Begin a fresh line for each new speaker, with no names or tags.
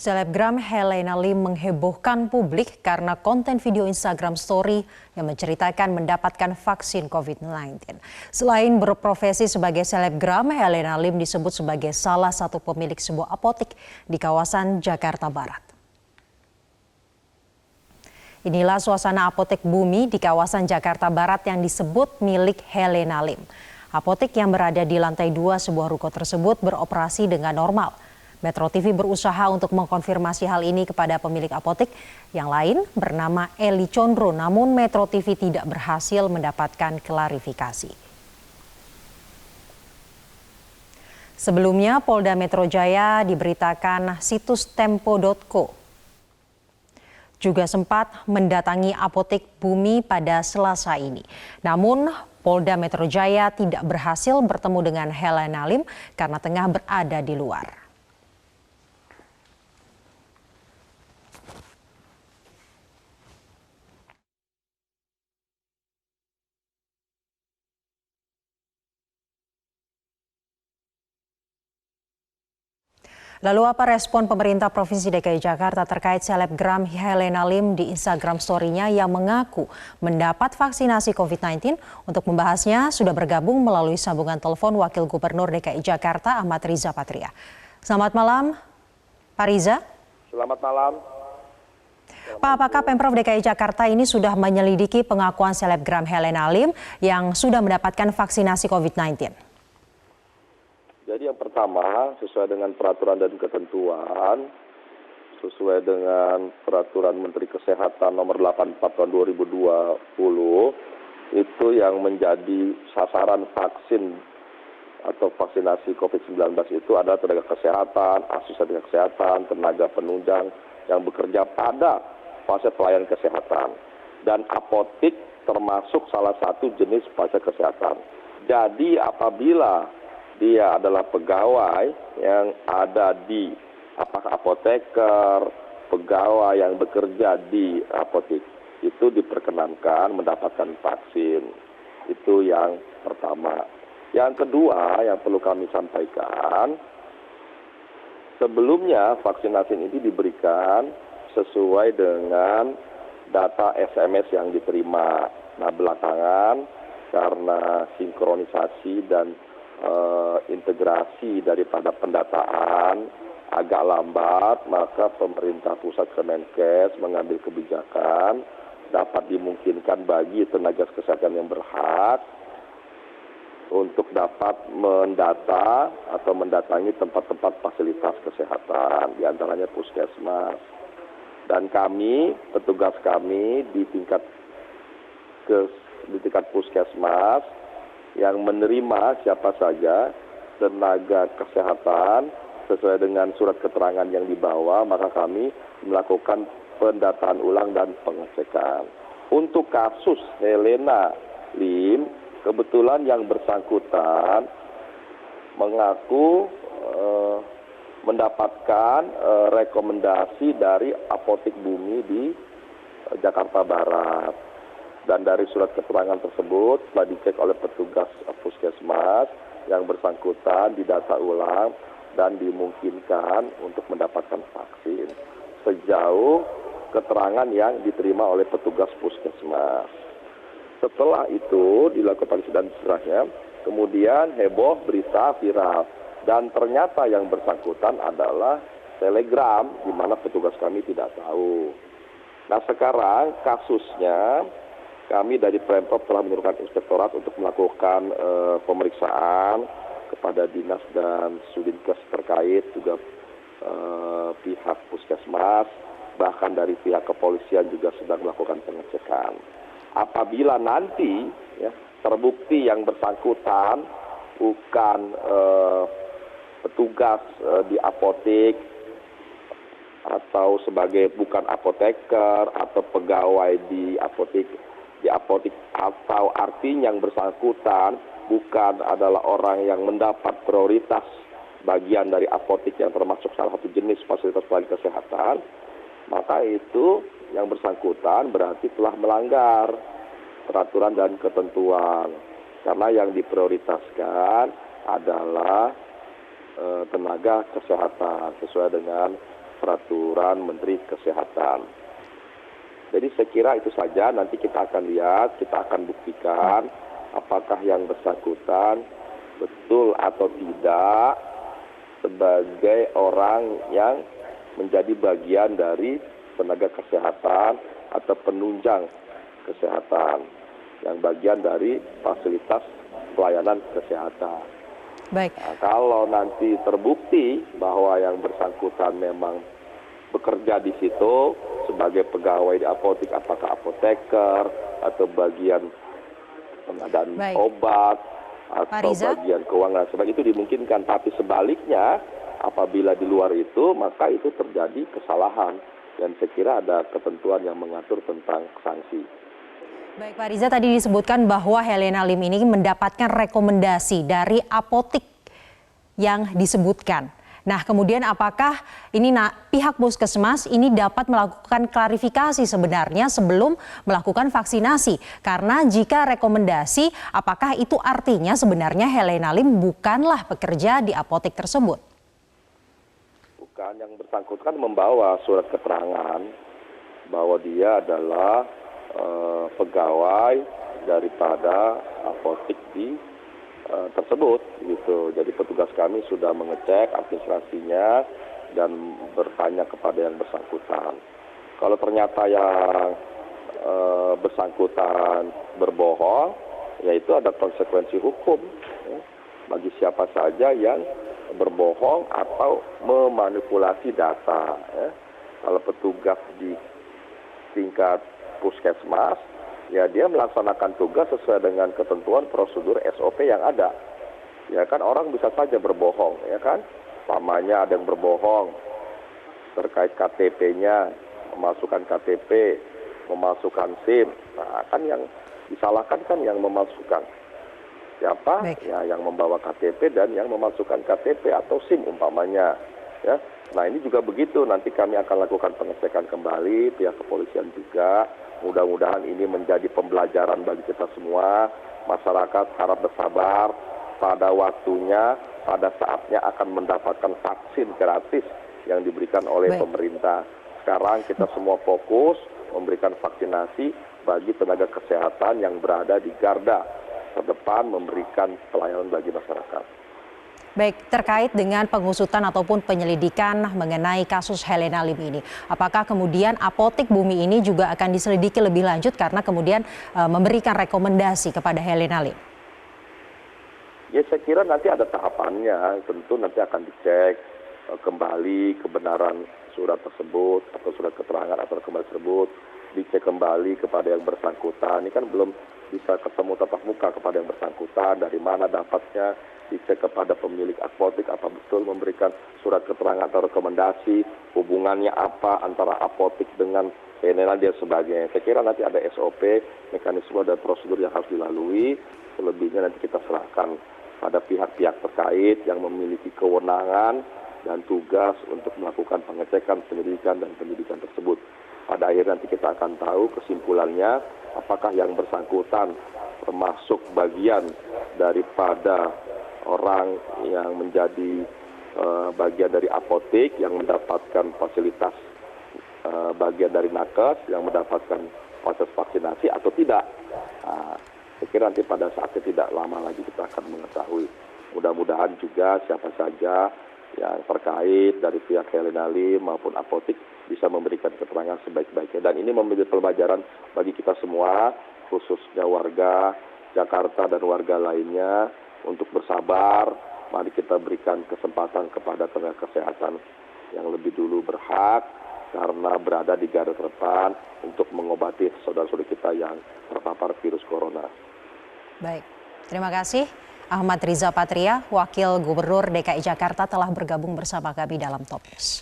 Selebgram Helena Lim menghebohkan publik karena konten video Instagram Story yang menceritakan mendapatkan vaksin COVID-19. Selain berprofesi sebagai selebgram, Helena Lim disebut sebagai salah satu pemilik sebuah apotek di kawasan Jakarta Barat. Inilah suasana apotek Bumi di kawasan Jakarta Barat yang disebut milik Helena Lim. Apotek yang berada di lantai 2 sebuah ruko tersebut beroperasi dengan normal. Metro TV berusaha untuk mengkonfirmasi hal ini kepada pemilik apotek yang lain bernama Eli Condro, namun Metro TV tidak berhasil mendapatkan klarifikasi. Sebelumnya, Polda Metro Jaya diberitakan situs tempo.co juga sempat mendatangi apotek Bumi pada Selasa ini. Namun, Polda Metro Jaya tidak berhasil bertemu dengan Helena Lim karena tengah berada di luar. Lalu apa respon pemerintah Provinsi DKI Jakarta terkait selebgram Helena Lim di Instagram Story-nya yang mengaku mendapat vaksinasi COVID-19? Untuk membahasnya sudah bergabung melalui sambungan telepon Wakil Gubernur DKI Jakarta Ahmad Riza Patria. Selamat malam, Pak Riza.
Selamat malam.
Pak, apakah Pemprov DKI Jakarta ini sudah menyelidiki pengakuan selebgram Helena Lim yang sudah mendapatkan vaksinasi COVID-19?
Jadi yang pertama, sesuai dengan peraturan dan ketentuan, sesuai dengan peraturan Menteri Kesehatan nomor 84 tahun 2020, itu yang menjadi sasaran vaksin atau vaksinasi COVID-19 itu adalah tenaga kesehatan, asisten kesehatan, tenaga penunjang yang bekerja pada fase pelayanan kesehatan. Dan apotek termasuk salah satu jenis fase kesehatan. Jadi apabila dia adalah pegawai yang ada di apakah apoteker, pegawai yang bekerja di apotek, itu diperkenankan mendapatkan vaksin. Itu yang pertama. Yang kedua yang perlu kami sampaikan, sebelumnya vaksinasi ini diberikan sesuai dengan data SMS yang diterima. Nah, belakangan karena sinkronisasi dan integrasi daripada pendataan agak lambat, maka pemerintah pusat Kemenkes mengambil kebijakan dapat dimungkinkan bagi tenaga kesehatan yang berhak untuk dapat mendata atau mendatangi tempat-tempat fasilitas kesehatan, diantaranya puskesmas. Dan kami, petugas kami di tingkat puskesmas yang menerima siapa saja tenaga kesehatan sesuai dengan surat keterangan yang dibawa, maka kami melakukan pendataan ulang dan pengecekan. Untuk kasus Helena Lim, kebetulan yang bersangkutan mengaku mendapatkan rekomendasi dari apotek Bumi di Jakarta Barat. Dan dari surat keterangan tersebut telah dicek oleh petugas puskesmas yang bersangkutan, didata ulang dan dimungkinkan untuk mendapatkan vaksin sejauh keterangan yang diterima oleh petugas puskesmas. Setelah itu dilakukan dan seterusnya, kemudian heboh berita viral dan ternyata yang bersangkutan adalah telegram di mana petugas kami tidak tahu. Nah, sekarang kasusnya kami dari Pemprov telah menurunkan inspektorat untuk melakukan pemeriksaan kepada dinas dan sudinkes terkait, juga pihak puskesmas, bahkan dari pihak kepolisian juga sedang melakukan pengecekan. Apabila nanti terbukti yang bersangkutan bukan petugas di apotek atau sebagai bukan apoteker atau pegawai di apotek atau artinya yang bersangkutan bukan adalah orang yang mendapat prioritas bagian dari apotek yang termasuk salah satu jenis fasilitas pelayanan kesehatan, maka itu yang bersangkutan berarti telah melanggar peraturan dan ketentuan, karena yang diprioritaskan adalah tenaga kesehatan sesuai dengan peraturan Menteri Kesehatan. Jadi saya kira itu saja, nanti kita akan lihat, kita akan buktikan apakah yang bersangkutan betul atau tidak sebagai orang yang menjadi bagian dari tenaga kesehatan atau penunjang kesehatan, yang bagian dari fasilitas pelayanan kesehatan.
Baik.
Nah, kalau nanti terbukti bahwa yang bersangkutan memang bekerja di situ sebagai pegawai di apotek, apakah apoteker atau bagian pengadaan obat atau bagian keuangan, sebab itu dimungkinkan. Tapi sebaliknya, apabila di luar itu, maka itu terjadi kesalahan. Dan saya kira ada ketentuan yang mengatur tentang sanksi.
Baik Pak Riza, tadi disebutkan bahwa Helena Lim ini mendapatkan rekomendasi dari apotek yang disebutkan. Nah, kemudian apakah ini pihak Puskesmas ini dapat melakukan klarifikasi sebenarnya sebelum melakukan vaksinasi? Karena jika rekomendasi, apakah itu artinya sebenarnya Helena Lim bukanlah pekerja di apotek tersebut?
Bukan, yang bersangkutan membawa surat keterangan bahwa dia adalah pegawai daripada apotek di tersebut gitu. Jadi petugas kami sudah mengecek administrasinya dan bertanya kepada yang bersangkutan. Kalau ternyata yang bersangkutan berbohong, yaitu ada konsekuensi hukum ya, bagi siapa saja yang berbohong atau memanipulasi data. Ya. Kalau petugas di tingkat puskesmas, ya dia melaksanakan tugas sesuai dengan ketentuan prosedur SOP yang ada. Ya kan, orang bisa saja berbohong, ya kan. Pamannya ada yang berbohong terkait KTP-nya, memasukkan KTP, memasukkan SIM. Nah, kan yang disalahkan kan yang memasukkan. Siapa? Baik. Ya, yang membawa KTP dan yang memasukkan KTP atau SIM umpamanya. Ya. Nah, ini juga begitu. Nanti kami akan lakukan pengecekan kembali, pihak kepolisian juga. Mudah-mudahan ini menjadi pembelajaran bagi kita semua. Masyarakat harap bersabar, pada waktunya, pada saatnya akan mendapatkan vaksin gratis yang diberikan oleh pemerintah. Sekarang kita semua fokus memberikan vaksinasi bagi tenaga kesehatan yang berada di garda terdepan memberikan pelayanan bagi masyarakat.
Baik, terkait dengan pengusutan ataupun penyelidikan mengenai kasus Helena Lim ini, apakah kemudian apotek Bumi ini juga akan diselidiki lebih lanjut karena kemudian memberikan rekomendasi kepada Helena Lim?
Ya, saya kira nanti ada tahapannya, tentu nanti akan dicek kembali kebenaran surat tersebut atau surat keterangan atau rekomendasi tersebut, dicek kembali kepada yang bersangkutan. Ini kan belum bisa ketemu tatap muka kepada yang bersangkutan, dari mana dapatnya, dicek kepada pemilik apotek apa betul memberikan surat keterangan atau rekomendasi, hubungannya apa antara apotek dengan Helena dan sebagainya. Saya kira nanti ada SOP, mekanisme dan prosedur yang harus dilalui, selebihnya nanti kita serahkan pada pihak-pihak terkait yang memiliki kewenangan dan tugas untuk melakukan pengecekan, penyelidikan, dan penyidikan tersebut. Pada akhirnya nanti kita akan tahu kesimpulannya, apakah yang bersangkutan termasuk bagian daripada orang yang menjadi bagian dari apotek yang mendapatkan fasilitas bagian dari nakes yang mendapatkan proses vaksinasi atau tidak. Nah, saya kira nanti pada saatnya tidak lama lagi kita akan mengetahui. Mudah-mudahan juga siapa saja yang terkait dari pihak Helena Lim maupun apotek bisa memberikan keterangan sebaik-baiknya. Dan ini menjadi pelajaran bagi kita semua, khususnya warga Jakarta dan warga lainnya, untuk bersabar. Mari kita berikan kesempatan kepada tenaga kesehatan yang lebih dulu berhak karena berada di garda terdepan untuk mengobati saudara-saudara kita yang terpapar virus corona.
Baik, terima kasih. Ahmad Riza Patria, Wakil Gubernur DKI Jakarta telah bergabung bersama kami dalam Top News.